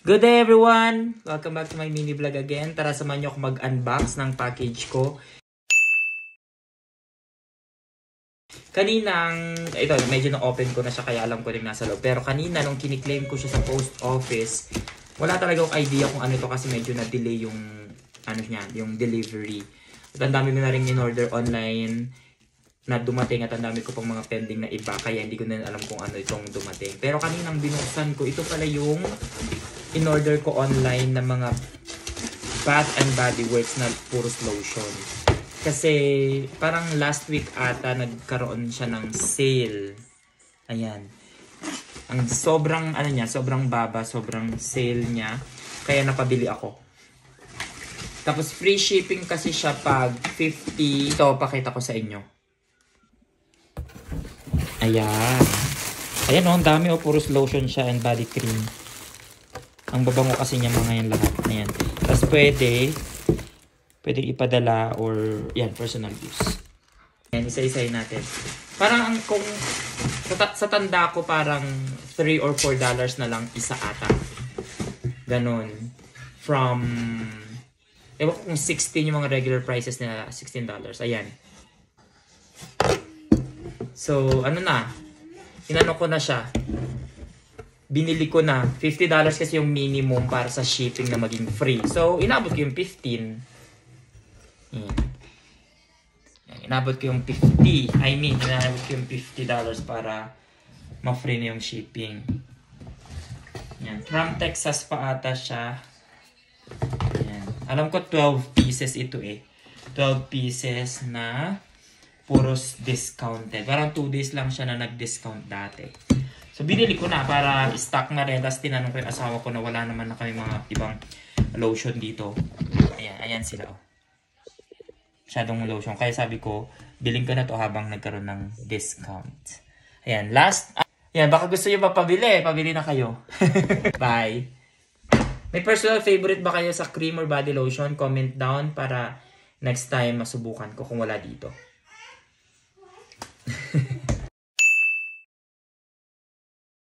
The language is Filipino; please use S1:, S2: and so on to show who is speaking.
S1: Good day everyone! Welcome back to my mini vlog again. Tara samahan niyo ako mag-unbox ng package ko. Kaninang, ito medyo na-open ko na siya kaya alam ko rin nasa loob. Pero kanina nung kiniklaim ko siya sa post office, wala talaga akong idea kung ano ito kasi medyo na-delay yung, yung delivery. At ang dami ko na rin in-order online na dumating at ang dami ko pang mga pending na iba kaya hindi ko na alam kung ano itong dumating. Pero kaninang binuksan ko, ito pala yung in-order ko online na mga Bath and Body Works na puros lotion. Kasi parang last week ata nagkaroon siya ng sale. Ayan. Ang sobrang sobrang baba, sobrang sale niya. Kaya napabili ako. Tapos free shipping kasi siya pag 50. Ito, pakita ko sa inyo. Ayan. Ayan ang dami puros lotion siya and body cream. Ang babango kasi niya mga yan lahat. Ayan. Tapos pwede ipadala or yan, personal use. Ayan, isa-isahin natin. Parang kung sa tanda ko parang $3 or $4 na lang isa ata. Ganon. From ewan ko kung 16 yung mga regular prices nila, $16. Ayan. So, ano na? Inano ko na siya. Binili ko na. $50 kasi yung minimum para sa shipping na maging free. So, inabot ko yung 15. Inabot ko yung 50. Inabot ko yung $50 para ma-free na yung shipping. Yan. From Texas pa ata siya. Yan. Alam ko 12 pieces ito 12 pieces na puros discounted. Parang 2 days lang siya na nag-discount dati. So, binili ko na para stock na rin. Tapos, tinanong ko yung asawa ko na wala naman na kami mga ibang lotion dito. Ayan, ayan sila. Masyadong lotion. Kaya sabi ko, bilhin ko na to habang nagkaroon ng discount. Ayan, last. Ayan, baka gusto nyo mapabili. Pabili na kayo. Bye. May personal favorite ba kayo sa cream or body lotion? Comment down para next time masubukan ko kung wala dito.